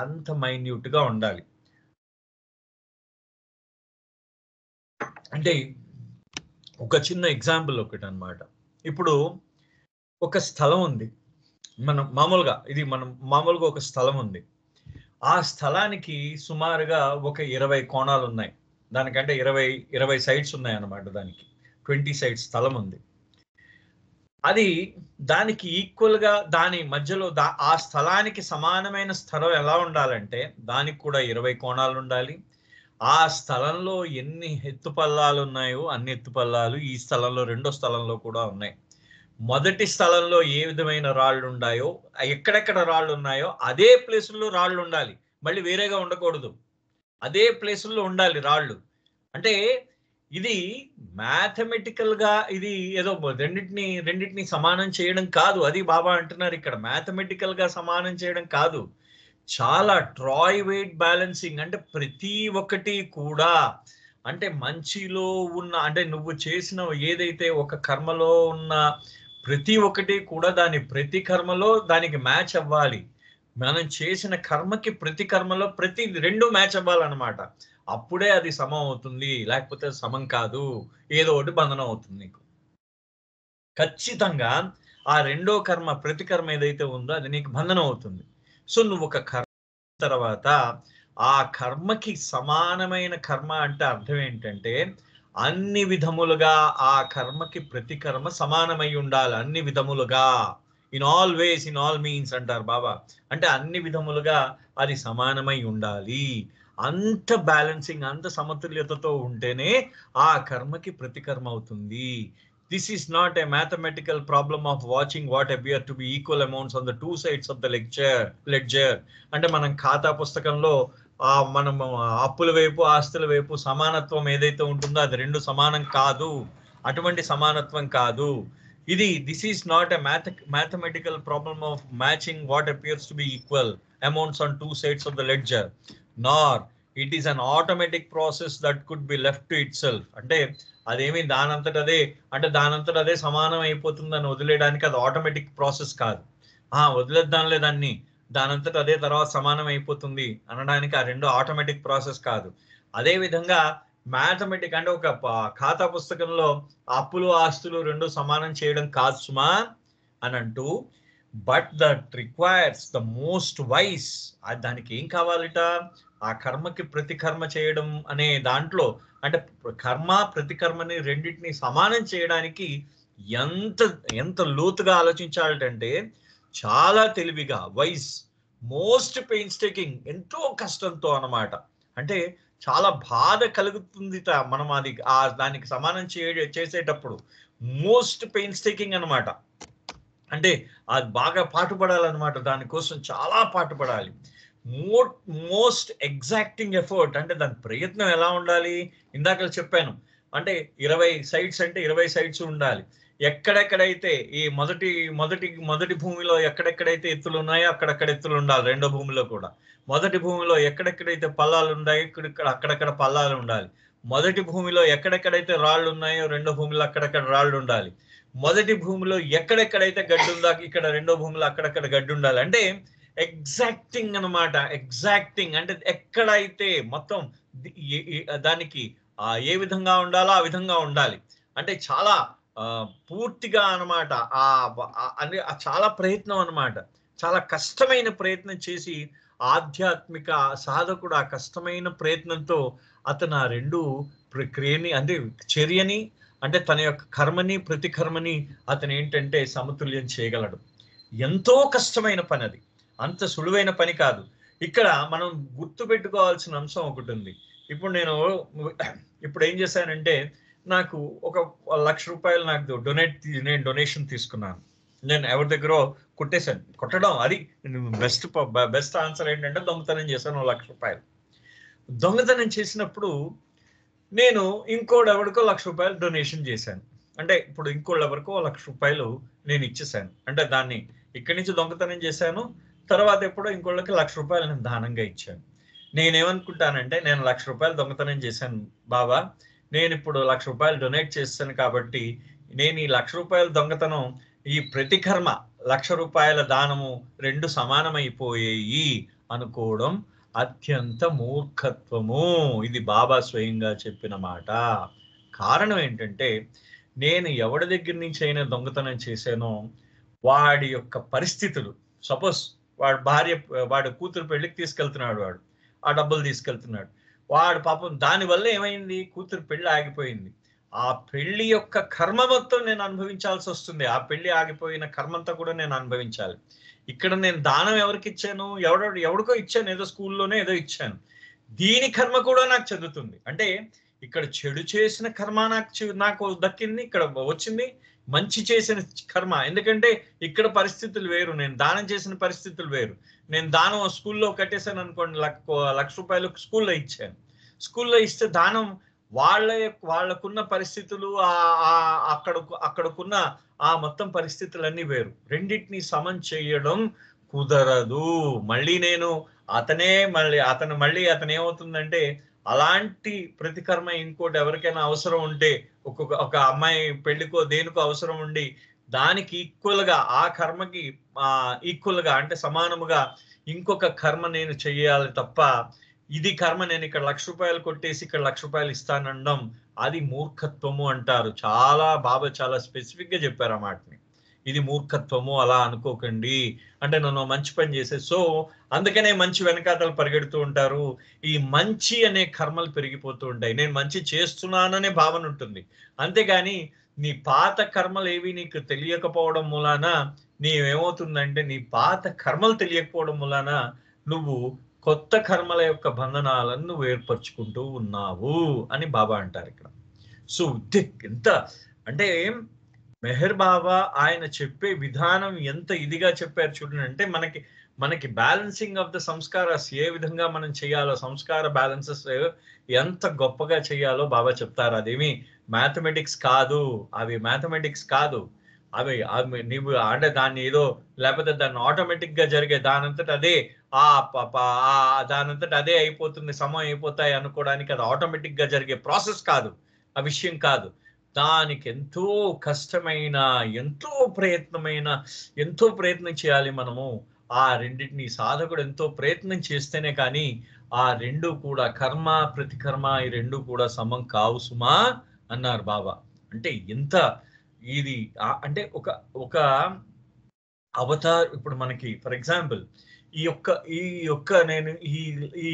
అంత మైన్యూట్ గా ఉండాలి. అంటే ఒక చిన్న ఎగ్జాంపుల్ ఒకటి అన్నమాట. ఇప్పుడు ఒక స్థలం ఉంది, మనం మామూలుగా ఒక స్థలం ఉంది. ఆ స్థలానికి సుమారుగా ఒక 20 కోణాలు ఉన్నాయి. దానికంటే 20 సైడ్స్ ఉన్నాయి అన్నమాట. దానికి 20 సైడ్స్ స్థలం ఉంది. అది దానికి ఈక్వల్ గా దాని మధ్యలో ఆ స్థలానికి సమానమైన స్థలం ఎలా ఉండాలంటే దానికి కూడా 20 కోణాలు ఉండాలి. ఆ స్థలంలో ఎన్ని ఎత్తుపల్లాలు ఉన్నాయో అన్ని ఎత్తుపల్లాలు ఈ స్థలంలో రెండో స్థలంలో కూడా ఉన్నాయి. మొదటి స్థలంలో ఏ విధమైన రాళ్ళు ఉన్నాయో, ఎక్కడెక్కడ రాళ్ళు ఉన్నాయో అదే ప్లేసుల్లో రాళ్ళు ఉండాలి, మళ్ళీ వేరేగా ఉండకూడదు. అదే ప్లేసుల్లో ఉండాలి రాళ్ళు. అంటే ఇది మ్యాథమెటికల్ గా ఇది ఏదో రెండింటిని సమానం చేయడం కాదు. అది బాబా అంటున్నారు ఇక్కడ. మ్యాథమెటికల్ గా సమానం చేయడం కాదు. చాలా ట్రాయ్ వెయిట్ బ్యాలెన్సింగ్, అంటే ప్రతి ఒక్కటి కూడా, అంటే మంచిలో ఉన్న, అంటే నువ్వు చేసిన ఏదైతే ఒక కర్మలో ఉన్న ప్రతి ఒక్కటి కూడా దాని ప్రతి కర్మలో దానికి మ్యాచ్ అవ్వాలి. మనం చేసిన కర్మకి ప్రతి కర్మలో ప్రతి రెండు మ్యాచ్ అవ్వాలన్నమాట. అప్పుడే అది సమం అవుతుంది, లేకపోతే సమం కాదు, ఏదో ఒకటి బంధనం అవుతుంది నీకు. ఖచ్చితంగా ఆ రెండో కర్మ, ప్రతి కర్మ ఏదైతే ఉందో అది నీకు బంధనం అవుతుంది. సో నువ్వు ఒక కర్మ తర్వాత ఆ కర్మకి సమానమైన కర్మ అంటే అర్థం ఏంటంటే అన్ని విధములుగా ఆ కర్మకి ప్రతి కర్మ సమానమై ఉండాలి. అన్ని విధములుగా, in all ways, in all means అంటారు బాబా. అంటే అన్ని విధములుగా అది సమానమై ఉండాలి. అంత బ్యాలెన్సింగ్, అంత సమతుల్యతతో ఉంటేనే ఆ కర్మకి ప్రతికర్మ అవుతుంది. This is not a mathematical problem of watching what appear to be equal amounts on the two sides of the ledger. అంటే మనం ఖాతా పుస్తకంలో మనం అప్పుల వైపు ఆస్తుల వైపు సమానత్వం ఏదైతే ఉంటుందో అది రెండు సమానం కాదు. అటువంటి సమానత్వం కాదు ఇది. This is not a mathematical problem of matching what appears to be equal amounts on two sides of the ledger, nor it is an automatic process that could be left to itself. అంటే అదేమి దానంతటదే, అంటే దానంతటదే సమానం అయిపోతుందని వదిలేయడానికి అది automatic process కాదు. వదిలేద్దాంలే దాన్ని, దానంతట అదే తర్వాత సమానం అయిపోతుంది అనడానికి ఆ రెండు ఆటోమేటిక్ ప్రాసెస్ కాదు. అదే విధంగా మ్యాథమెటిక్ అంటే ఒక ఖాతా పుస్తకంలో అప్పులు ఆస్తులు రెండు సమానం చేయడం కాదు సుమా అని అంటూ, but that requires the most wise. దానికి ఏం కావాలిట? ఆ కర్మకి ప్రతి కర్మ చేయడం అనే దాంట్లో, అంటే కర్మ ప్రతి కర్మని రెండింటిని సమానం చేయడానికి ఎంత ఎంత లోతుగా ఆలోచించాలంటే చాలా తెలివిగా, వైస్, మోస్ట్ పెయిన్స్ టేకింగ్, ఎంతో కష్టంతో అన్నమాట. అంటే చాలా బాధ కలుగుతుంది మనం అది దానికి సమానం చేసేటప్పుడు. మోస్ట్ పెయిన్స్ టేకింగ్ అనమాట. అంటే అది బాగా పాటుపడాలన్నమాట, దానికోసం చాలా పాటుపడాలి. మోస్ట్ ఎగ్జాక్టింగ్ ఎఫర్ట్, అంటే దాని ప్రయత్నం ఎలా ఉండాలి? ఇందాక చెప్పాను, అంటే 20 సైట్స్ అంటే 20 సైట్స్ ఉండాలి. ఎక్కడెక్కడైతే ఈ మొదటి భూమిలో ఎక్కడెక్కడైతే ఎత్తులు ఉన్నాయో అక్కడక్కడ ఎత్తులు ఉండాలి. రెండో భూమిలో కూడా మొదటి భూమిలో ఎక్కడెక్కడైతే పల్లాలు ఉన్నాయో అక్కడక్కడ పల్లాలు ఉండాలి. మొదటి భూమిలో ఎక్కడెక్కడైతే రాళ్ళు ఉన్నాయో రెండో భూమిలో అక్కడక్కడ రాళ్ళు ఉండాలి. మొదటి భూమిలో ఎక్కడెక్కడైతే గడ్డి ఉందో ఇక్కడ రెండో భూమిలో అక్కడక్కడ గడ్డి ఉండాలి. అంటే ఎగ్జాక్టింగ్ అనమాట. ఎగ్జాక్టింగ్ అంటే ఎక్కడైతే మొత్తం దానికి ఏ విధంగా ఉండాలో ఆ విధంగా ఉండాలి. అంటే చాలా పూర్తిగా అనమాట. అంటే చాలా ప్రయత్నం అనమాట. చాలా కష్టమైన ప్రయత్నం చేసి ఆధ్యాత్మిక సాధకుడు ఆ కష్టమైన ప్రయత్నంతో అతను ఆ రెండు ప్రక్రియని, అంటే చర్యని, అంటే తన యొక్క కర్మని ప్రతి కర్మని అతను ఏంటంటే సమతుల్యం చేయగలడు. ఎంతో కష్టమైన పని అది, అంత సులువైన పని కాదు. ఇక్కడ మనం గుర్తు పెట్టుకోవాల్సిన అంశం ఒకటి ఉంది. ఇప్పుడు ఏం చేశానంటే, నాకు ఒక 1,00,000 రూపాయలు నాకు నేను డొనేషన్ తీసుకున్నాను. నేను ఎవరి దగ్గర కొట్టేశాను. కొట్టడం అది బెస్ట్ ఆన్సర్ ఏంటంటే దొంగతనం చేశాను 1,00,000 రూపాయలు. దొంగతనం చేసినప్పుడు నేను ఎవరికో 1,00,000 రూపాయలు డొనేషన్ చేశాను. అంటే ఇప్పుడు ఎవరికో 1,00,000 రూపాయలు నేను ఇచ్చేసాను. అంటే దాన్ని ఇక్కడి నుంచి దొంగతనం చేశాను, తర్వాత ఎప్పుడో ఇంకోళ్ళకి 1,00,000 రూపాయలు నేను దానంగా ఇచ్చాను. నేనేమనుకుంటానంటే, నేను 1,00,000 రూపాయలు దొంగతనం చేశాను బాబా, నేను ఇప్పుడు 1,00,000 రూపాయలు డొనేట్ చేస్తాను కాబట్టి నేను ఈ 1,00,000 రూపాయల దొంగతనం, ఈ ప్రతి కర్మ 1,00,000 రూపాయల దానము రెండు సమానమైపోయాయి అనుకోవడం అత్యంత మూర్ఖత్వము. ఇది బాబా స్వయంగా చెప్పిన మాట. కారణం ఏంటంటే, నేను ఎవరి దగ్గర నుంచి అయినా దొంగతనం చేశానో వాడి యొక్క పరిస్థితులు, సపోజ్ వాడు కూతురు పెళ్లికి తీసుకెళ్తున్నాడు, వాడు ఆ డబ్బులు తీసుకెళ్తున్నాడు, వాడు పాపం దానివల్ల ఏమైంది, కూతురు పెళ్లి ఆగిపోయింది. ఆ పెళ్లి యొక్క కర్మ మొత్తం నేను అనుభవించాల్సి వస్తుంది. ఆ పెళ్లి ఆగిపోయిన కర్మంతా కూడా నేను అనుభవించాలి. ఇక్కడ నేను దానం ఎవరికి ఇచ్చాను? ఎవడికో ఇచ్చాను, ఏదో స్కూల్లోనే ఏదో ఇచ్చాను. దీని కర్మ కూడా నాకు చెందుతుంది. అంటే ఇక్కడ చెడు చేసిన కర్మ నాకు దక్కింది, ఇక్కడ వచ్చింది మంచి చేసిన కర్మ. ఎందుకంటే ఇక్కడ పరిస్థితులు వేరు, నేను దానం చేసిన పరిస్థితులు వేరు. నేను దానం స్కూల్లో కట్టేశాను అనుకోండి, 1,00,000 రూపాయలు స్కూల్లో ఇచ్చాను. స్కూల్లో ఇస్తే దానం వాళ్ళకున్న పరిస్థితులు అక్కడకున్న ఆ మొత్తం పరిస్థితులన్నీ వేరు. రెండింటిని సమం చేయడం కుదరదు. మళ్ళీ అతను ఏమవుతుందంటే అలాంటి ప్రతికర్మ ఇంకోటి ఎవరికైనా అవసరం ఉంటే ఒక అమ్మాయి పెళ్లికో దేనికో అవసరం ఉండి దానికి ఈక్వల్ గా ఆ కర్మకి ఈక్వల్ గా అంటే సమానముగా ఇంకొక కర్మ నేను చెయ్యాలి తప్ప ఇది కర్మ నేను ఇక్కడ ₹1,00,000 కొట్టేసి ఇక్కడ ₹1,00,000 ఇస్తానడం అది మూర్ఖత్వము అంటారు. బాబా చాలా స్పెసిఫిక్ గా చెప్పారు ఆ మాటని. ఇది మూర్ఖత్వము, అలా అనుకోకండి అంటే నన్ను మంచి పని చేసే. సో అందుకనే మంచి వెనకాతలు పరిగెడుతూ ఉంటారు. ఈ మంచి అనే కర్మలు పెరిగిపోతూ ఉంటాయి. నేను మంచి చేస్తున్నాననే భావన ఉంటుంది. అంతేగాని నీ పాత కర్మలు ఏవి నీకు తెలియకపోవడం మూలాన నీవేమవుతుందంటే నీ పాత కర్మలు తెలియకపోవడం మూలాన నువ్వు కొత్త కర్మల యొక్క బంధనాలను నువ్వు ఏర్పరచుకుంటూ ఉన్నావు అని బాబా అంటారు ఇక్కడ. సో ఎంత అంటే మెహర్ బాబా ఆయన చెప్పే విధానం ఎంత ఇదిగా చెప్పారు చూడండి. అంటే మనకి బ్యాలెన్సింగ్ ఆఫ్ ద సంస్కారాస్ ఏ విధంగా మనం చేయాలో, సంస్కార బ్యాలెన్సెస్ ఎంత గొప్పగా చేయాలో బాబా చెప్తారు. అదేమి మ్యాథమెటిక్స్ కాదు, అవి నీవు అంటే దాన్ని ఏదో లేకపోతే దాన్ని ఆటోమేటిక్ గా జరిగే దానంతట అదే అయిపోతుంది, సమయం అయిపోతాయి అనుకోవడానికి అది ఆటోమేటిక్ గా జరిగే ప్రాసెస్ కాదు, ఆ విషయం కాదు. దానికి ఎంతో కష్టమైన ఎంతో ప్రయత్నం చేయాలి మనము. ఆ రెండింటిని సాధకుడు ఎంతో ప్రయత్నం చేస్తేనే కానీ ఆ రెండు కూడా కర్మ ప్రతికర్మ ఈ రెండు కూడా సమం కావు సుమా అన్నారు బాబా. అంటే ఎంత ఇది అంటే ఒక అవతార్ ఇప్పుడు మనకి ఫర్ ఎగ్జాంపుల్ ఈ యొక్క నేను ఈ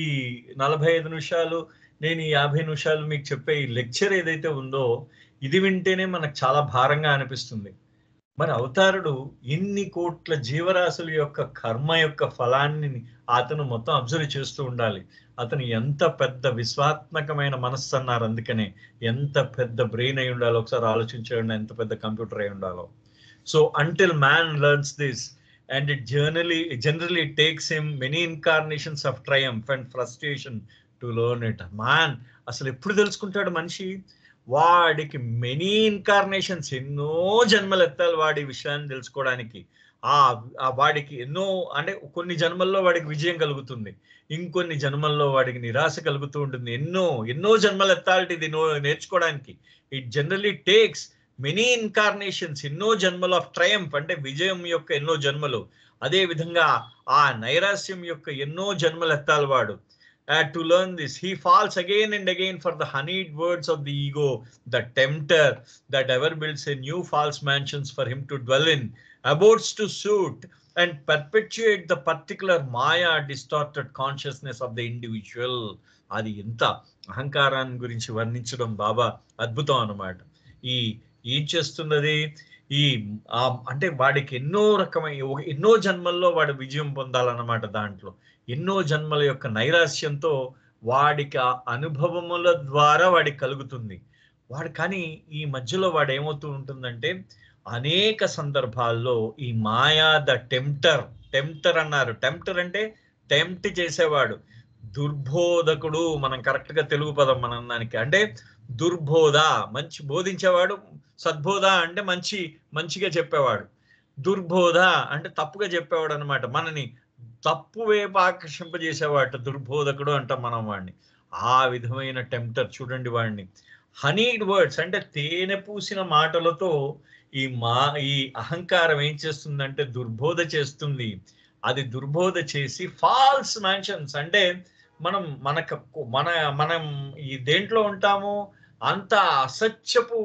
45 నిమిషాలు నేను ఈ 50 నిమిషాలు మీకు చెప్పే ఈ లెక్చర్ ఏదైతే ఉందో ఇది వింటేనే మనకు చాలా భారంగా అనిపిస్తుంది. మరి అవతారుడు ఇన్ని కోట్ల జీవరాశుల యొక్క కర్మ యొక్క ఫలాన్ని అతను మొత్తం అబ్జర్వ్ చేస్తూ ఉండాలి. అతను ఎంత పెద్ద విశ్వాత్మకమైన మనస్సు అన్నారు. అందుకనే ఎంత పెద్ద బ్రెయిన్ అయి ఉండాలో ఒకసారి ఆలోచించండి, ఎంత పెద్ద కంప్యూటర్ అయి ఉండాలో. So until man learns this and it generally takes him many incarnations of triumph and frustration to learn it. Man అసలు ఎప్పుడు తెలుసుకుంటాడు మనిషి? వాడికి మెనీ ఇన్కార్నేషన్స్, ఎన్నో జన్మలు ఎత్తాలి వాడి విషయాన్ని తెలుసుకోవడానికి. వాడికి ఎన్నో అంటే కొన్ని జన్మల్లో వాడికి విజయం కలుగుతుంది, ఇంకొన్ని జన్మల్లో వాడికి నిరాశ కలుగుతూ ఉంటుంది. ఎన్నో జన్మలు ఎత్తాలి ఇది నేర్చుకోవడానికి. It generally takes many incarnations, ఎన్నో జన్మలు ఆఫ్ ట్రయంఫ్ అంటే విజయం యొక్క ఎన్నో జన్మలు. అదే విధంగా ఆ నైరాశ్యం యొక్క ఎన్నో జన్మలు ఎత్తాలి వాడు. To learn this, he falls again and again for the honeyed words of the ego, the tempter that ever builds a new false mansions for him to dwell in, abodes to suit and perpetuate the particular maya distorted consciousness of the individual. అది ఎంత అహంకారాన్ని గురించి వర్ణించడం బాబా అద్భుతం అన్నమాట. ఏం చేస్తున్నది అంటే వాడికి ఎన్నో జన్మల్లో వాడు విజయం పొందాలన్నమాట. దాంట్లో ఎన్నో జన్మల యొక్క నైరాశ్యంతో వాడికి ఆ అనుభవముల ద్వారా వాడికి కలుగుతుంది. కానీ ఈ మధ్యలో వాడు ఏమవుతూ ఉంటుందంటే అనేక సందర్భాల్లో ఈ మాయా ద టెంప్టర్ అన్నారు. టెంప్టర్ అంటే టెంప్ట్ చేసేవాడు, దుర్బోధకుడు. మనం కరెక్ట్ గా తెలుగు పదం మనం దానికి అంటే దుర్బోధ, మంచి బోధించేవాడు. సద్బోధ అంటే మంచిగా చెప్పేవాడు. దుర్బోధ అంటే తప్పుగా చెప్పేవాడు అనమాట. మనని తప్పు వైపు ఆకర్షింపజేసేవాట దుర్బోధకుడు అంటాం మనం వాడిని. ఆ విధమైన టెంప్టర్ చూడండి వాడిని. హనీడ్ వర్డ్స్ అంటే తేనె పూసిన మాటలతో ఈ అహంకారం ఏం చేస్తుందంటే దుర్బోధ చేస్తుంది. అది దుర్బోధ చేసి ఫాల్స్ మ్యాన్షన్స్ అంటే మనం ఈ దేంట్లో ఉంటాము అంత అసత్యపు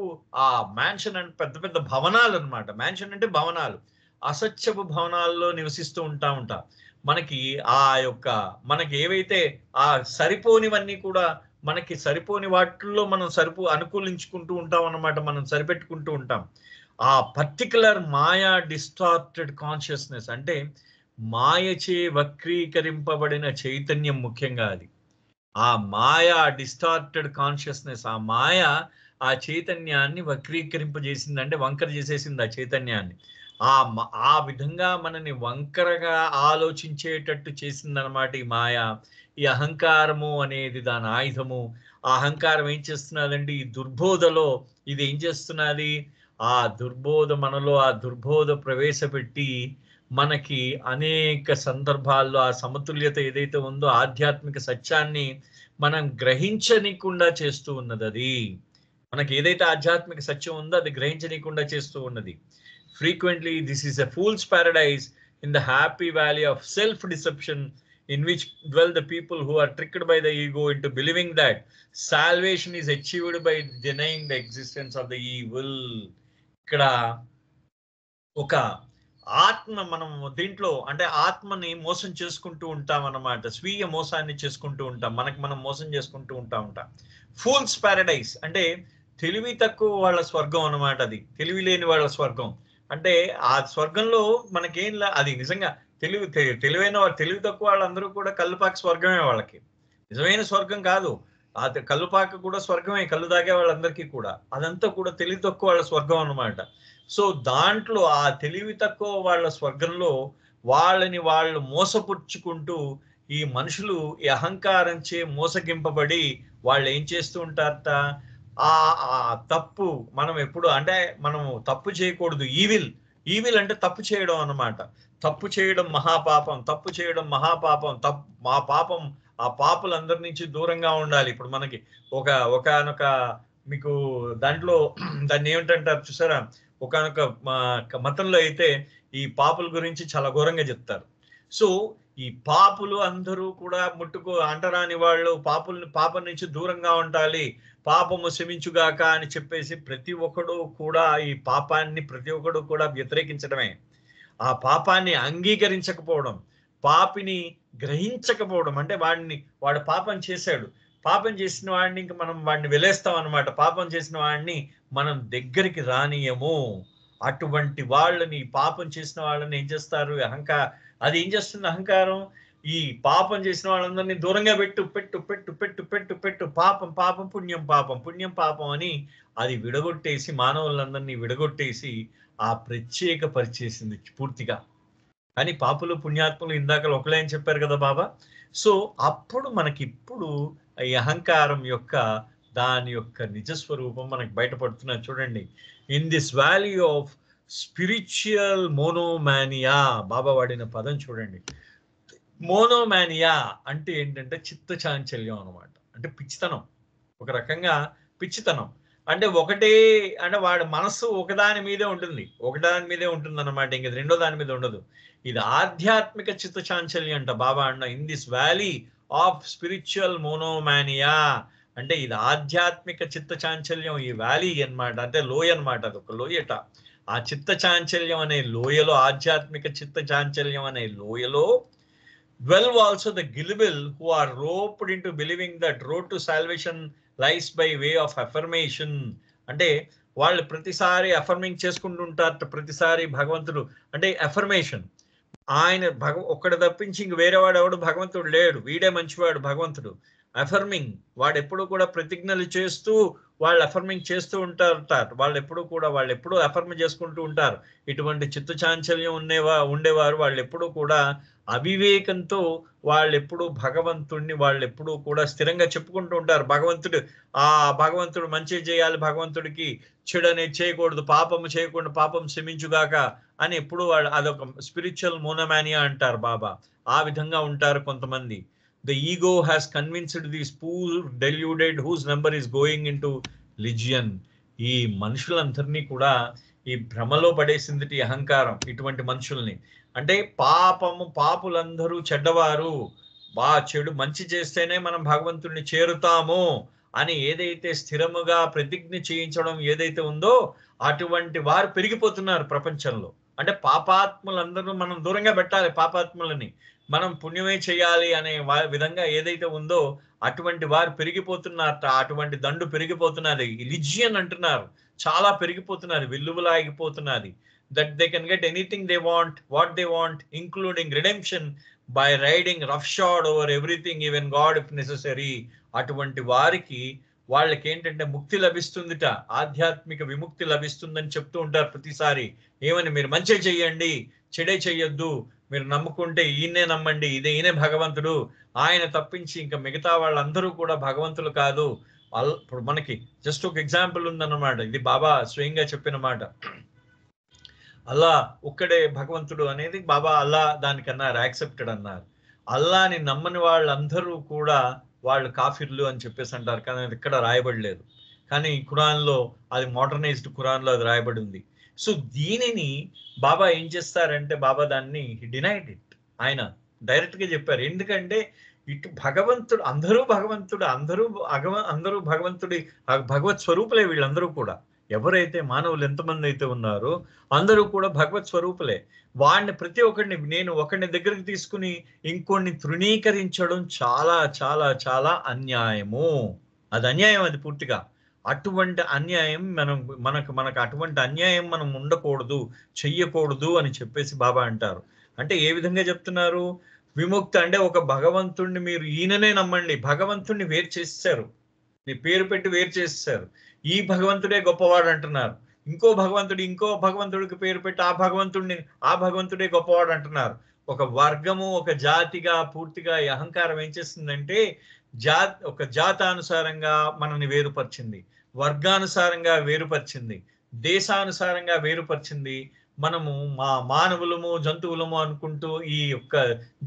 ఆ మ్యాన్షన్ అంటే పెద్ద పెద్ద భవనాలు అన్నమాట. మ్యాన్షన్ అంటే భవనాలు, అసత్యపు భవనాల్లో నివసిస్తూ ఉంటాం. మనకి ఏవైతే ఆ సరిపోనివన్నీ కూడా మనకి సరిపోని వాటిల్లో మనం అనుకూలించుకుంటూ ఉంటాం అన్నమాట. మనం సరిపెట్టుకుంటూ ఉంటాం. ఆ పర్టికులర్ మాయా డిస్టార్టెడ్ కాన్షియస్నెస్ అంటే మాయచే వక్రీకరింపబడిన చైతన్యం, ముఖ్యంగా అది ఆ మాయా డిస్టార్టెడ్ కాన్షియస్నెస్. ఆ మాయ ఆ చైతన్యాన్ని వక్రీకరింపజేసింది అంటే వంకర చేసేసింది ఆ చైతన్యాన్ని. ఆ విధంగా మనని వంకరగా ఆలోచించేటట్టు చేసిందనమాట ఈ మాయ. ఈ అహంకారము అనేది దాని ఆయుధము. ఆ అహంకారం ఏం చేస్తున్నదంటే ఈ దుర్బోధలో ఇది ఏం చేస్తున్నది, ఆ దుర్బోధ మనలో ఆ దుర్బోధ ప్రవేశపెట్టి మనకి అనేక సందర్భాల్లో ఆ సమతుల్యత ఏదైతే ఉందో ఆధ్యాత్మిక సత్యాన్ని మనం గ్రహించనీయకుండా చేస్తూ ఉన్నది. అది మనకి ఏదైతే ఆధ్యాత్మిక సత్యం ఉందో అది గ్రహించనీయకుండా చేస్తూ ఉన్నది. Frequently, this is a fool's paradise in the happy valley of self-deception, in which dwell the people who are tricked by the ego into believing that salvation is achieved by denying the existence of the evil. ఇక్కడ ఒక ఆత్మ మనం దీంట్లో అంటే ఆత్మని మోసం చేసుకుంటూ ఉంటాం అన్నమాట. స్వీయ మోసాన్ని చేసుకుంటూ ఉంటాం, మనకి మనం మోసం చేసుకుంటూ ఉంటాం. ఫూల్స్ పారడైస్ అంటే తెలివి తక్కువ వాళ్ళ స్వర్గం అన్నమాట. అది తెలివి లేని వాళ్ళ స్వర్గం. అంటే ఆ స్వర్గంలో మనకేం అది నిజంగా తెలివైన వాళ్ళు, తెలివి తక్కువ వాళ్ళందరూ కూడా కల్లుపాక స్వర్గమే వాళ్ళకి. నిజమైన స్వర్గం కాదు. ఆ కల్లుపాక కూడా స్వర్గమే, కళ్ళు తాగే వాళ్ళందరికీ కూడా. అదంతా కూడా తెలివి తక్కువ వాళ్ళ స్వర్గం అన్నమాట. సో దాంట్లో ఆ తెలివి తక్కువ వాళ్ళ స్వర్గంలో వాళ్ళని వాళ్ళు మోసపుచ్చుకుంటూ ఈ మనుషులు ఈ అహంకారంచే మోసగింపబడి వాళ్ళు ఏం చేస్తూ ఉంటారట, ఆ తప్పు మనం ఎప్పుడు అంటే మనము తప్పు చేయకూడదు. ఈవిల్ అంటే తప్పు చేయడం అన్నమాట. తప్పు చేయడం మహాపాపం, తప్పు చేయడం మహాపాపం, మా పాపం, ఆ పాపులందరి నుంచి దూరంగా ఉండాలి. ఇప్పుడు మనకి ఒకనొక మీకు దాంట్లో దాన్ని ఏమిటంటారు చూసారా, ఒకనొక మతంలో అయితే ఈ పాపుల గురించి చాలా ఘోరంగా చెప్తారు. సో ఈ పాపులు అందరూ కూడా అంటరాని వాళ్ళు పాపం నుంచి దూరంగా ఉండాలి, పాపము క్షమించుగాక అని చెప్పేసి ప్రతి ఒక్కడు కూడా ఈ పాపాన్ని ప్రతి ఒక్కడు కూడా వ్యతిరేకించడమే. ఆ పాపాన్ని అంగీకరించకపోవడం, పాపిని గ్రహించకపోవడం. అంటే వాడు పాపం చేశాడు, పాపం చేసిన వాడిని ఇంక మనం వాడిని వెలేస్తాం అనమాట. పాపం చేసిన వాడిని మనం దగ్గరికి రానియము. అటువంటి వాళ్ళని, పాపం చేసిన వాళ్ళని ఏం చేస్తారు, అది ఏం చేస్తుంది అహంకారం, ఈ పాపం చేసిన వాళ్ళందరినీ దూరంగా పెట్టు పెట్టు పెట్టు పెట్టు పెట్టు పెట్టు పాపం పాపం పుణ్యం పాపం పుణ్యం పాపం అని అది విడగొట్టేసి మానవులందరినీ విడగొట్టేసి ఆ ప్రత్యేక పరిచేసింది పూర్తిగా. కానీ పాపులు పుణ్యాత్ములు ఇందాక ఒకలే అని చెప్పారు కదా బాబా. సో అప్పుడు మనకిప్పుడు ఈ అహంకారం యొక్క దాని యొక్క నిజస్వరూపం మనకు బయటపడుతున్నది. చూడండి, in this valley of spiritual monomania, Baba వాడిన పదం చూడండి. మోనోమానియా అంటే ఏంటంటే చిత్త చాంచల్యం అనమాట. అంటే పిచ్చితనం, ఒక రకంగా పిచ్చితనం. అంటే ఒకటే అంటే వాడి మనస్సు ఒకదాని మీదే ఉంటుంది అన్నమాట. ఇంక రెండో దాని మీద ఉండదు. ఇది ఆధ్యాత్మిక చిత్త చాంచల్యం అంట బాబా అన్న. In this valley of spiritual monomania అంటే ఇది ఆధ్యాత్మిక చిత్త చాంచల్యం, ఈ వ్యాలీ అన్నమాట. అంటే లోయ అన్నమాట, అది ఒక లోయట. ఆ చిత్త చాంచల్యం అనే లోయలో, ఆధ్యాత్మిక చిత్త చాంచల్యం అనే లోయలో dwell also the gullible who are roped into believing that road to salvation lies by way of affirmation. అంటే వాళ్ళు ప్రతిసారి అఫర్మింగ్ చేసుకుంటుంటారు, ప్రతిసారి భగవంతుడు అంటే అఫర్మేషన్. ఆయన ఒక్కడు తప్పించి ఇంక వేరేవాడు ఎవడు భగవంతుడు లేడు, వీడే మంచివాడు భగవంతుడు. అఫర్మింగ్, వాడు ఎప్పుడు కూడా ప్రతిజ్ఞలు చేస్తూ వాళ్ళు అఫర్మింగ్ చేస్తూ ఉంటారు. వాళ్ళు ఎప్పుడు అఫర్మ్ చేసుకుంటూ ఉంటారు. ఇటువంటి చిత్త చాంచల్యం ఉండేవారు వాళ్ళు ఎప్పుడు కూడా అవివేకంతో వాళ్ళెప్పుడు భగవంతుడిని వాళ్ళెప్పుడు కూడా స్థిరంగా చెప్పుకుంటూ ఉంటారు. భగవంతుడు మంచి చేయాలి, భగవంతుడికి చెడు అనేది చేయకూడదు, పాపము చేయకుండా పాపం క్షమించుగాక అని ఎప్పుడు వాళ్ళు, అదొక స్పిరిచువల్ మోనోమానియా అంటారు బాబా. ఆ విధంగా ఉంటారు కొంతమంది. The ego has convinced these poor deluded whose number is going into legion. ఈ మనుషులందరినీ కూడా ఈ భ్రమలో పడేసింది ఈ అహంకారం, ఇటువంటి మనుషుల్ని. అంటే పాపులందరూ చెడ్డవారు, చెడు మంచి చేస్తేనే మనం భగవంతుడిని చేరుతాము అని ఏదైతే స్థిరముగా ప్రతిజ్ఞ చేయించడం ఏదైతే ఉందో అటువంటి వారు పెరిగిపోతున్నారు ప్రపంచంలో. అంటే పాపాత్ములందరూ మనం దూరంగా పెట్టాలి, పాపాత్ములని మనం పుణ్యమే చేయాలి అనే విధంగా ఏదైతే ఉందో అటువంటి వారు పెరిగిపోతున్నారట. అటువంటి దండు పెరిగిపోతున్నది. రిలిజియన్ అంటున్నారు, చాలా పెరిగిపోతున్నది, విల్లువలాగిపోతున్నది. that they can get anything they want, what they want, including redemption by riding roughshod over everything, even God if necessary. అటువంటి వారికి వాళ్ళకి ఏంటంటే ముక్తి లభిస్తుందిట, ఆధ్యాత్మిక విముక్తి లభిస్తుందని చెప్తూ ఉంటారు ప్రతిసారి. ఏమని? మీరు మంచి చెయ్యండి, చెడే చెయ్యొద్దు, మీరు నమ్ముకుంటే ఈయనే నమ్మండి, ఈయనే భగవంతుడు, ఆయన తప్పించి ఇంకా మిగతా వాళ్ళందరూ కూడా భగవంతులు కాదు. ఇప్పుడు మనకి జస్ట్ ఒక ఎగ్జాంపుల్ ఉందన్నమాట, ఇది బాబా స్వయంగా చెప్పిన మాట. అల్లా ఒక్కడే భగవంతుడు అనేది బాబా అల్లా దానికన్నారు, యాక్సెప్టెడ్ అన్నారు. అల్లాని నమ్మని వాళ్ళందరూ కూడా వాళ్ళు కాఫిర్లు అని చెప్పేసి అంటారు, కానీ అది ఇక్కడ రాయబడలేదు. కానీ ఖురాన్లో, అది మోడర్నైజ్డ్ ఖురాన్లో అది రాయబడి ఉంది. సో దీనిని బాబా ఏం చేస్తారంటే, బాబా దాన్ని డినైడ్ ఇట్. ఆయన డైరెక్ట్ గా చెప్పారు. ఎందుకంటే ఇటు భగవంతుడు, అందరూ భగవంతుడు, అందరూ భగవంతుడి భగవత్ స్వరూపులే వీళ్ళందరూ కూడా. ఎవరైతే మానవులు ఎంతమంది అయితే ఉన్నారో అందరూ కూడా భగవత్ స్వరూపులే. వాడిని ప్రతి ఒక్కడిని, నేను ఒకడిని దగ్గరికి తీసుకుని ఇంకొన్ని తృణీకరించడం చాలా చాలా చాలా అన్యాయము. అది అన్యాయం, అది పూర్తిగా. అటువంటి అన్యాయం మనకు అటువంటి అన్యాయం మనం ఉండకూడదు, చెయ్యకూడదు అని చెప్పేసి బాబా అంటారు. అంటే ఏ విధంగా చెప్తున్నారు? విముక్తి అంటే ఒక భగవంతుణ్ణి మీరు ఈయననే నమ్మండి. భగవంతుణ్ణి వేరు చేసేసారు, మీ పేరు పెట్టి వేరు చేసేసారు. ఈ భగవంతుడే గొప్పవాడు అంటున్నారు. ఇంకో భగవంతుడికి పేరు పెట్టి ఆ భగవంతుడే గొప్పవాడు అంటున్నారు. ఒక వర్గము, ఒక జాతిగా పూర్తిగా ఈ అహంకారం ఏం చేస్తుందంటే, ఒక జాతానుసారంగా మనల్ని వేరుపరిచింది, వర్గానుసారంగా వేరుపరిచింది, దేశానుసారంగా వేరుపరిచింది. మనము మానవులము, జంతువులము అనుకుంటూ ఈ యొక్క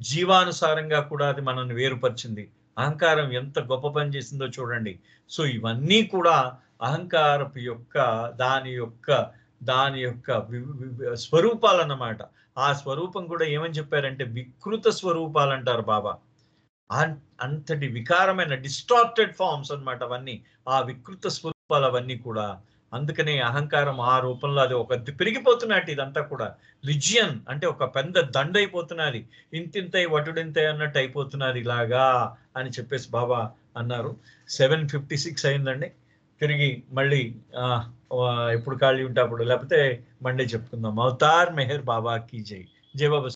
జీవానుసారంగా కూడా అది మనల్ని వేరుపరిచింది. అహంకారం ఎంత గొప్ప పని చేసిందో చూడండి. సో ఇవన్నీ కూడా అహంకారపు యొక్క దాని యొక్క స్వరూపాలు అన్నమాట. ఆ స్వరూపం కూడా ఏమని చెప్పారంటే వికృత స్వరూపాలు అంటారు బాబా. అంతటి వికారమైన డిస్టార్టెడ్ ఫార్మ్స్ అన్నమాట అవన్నీ, ఆ వికృత స్వరూపాలు అవన్నీ కూడా. అందుకనే అహంకారం ఆ రూపంలో అది ఒక పెరిగిపోతున్నట్టు, ఇదంతా కూడా రిజియన్ అంటే ఒక పెద్ద దండ అయిపోతున్నది, ఇంతింతై వటుడింతై అన్నట్టు అయిపోతున్నది ఇలాగా అని చెప్పేసి బాబా అన్నారు. 7:56 అయిందండి. తిరిగి మళ్ళీ ఎప్పుడు ఖాళీ ఉంటే అప్పుడు, లేకపోతే మండే చెప్పుకుందాం. అవతార్ మెహర్ బాబా కీ జై. జై బాబా.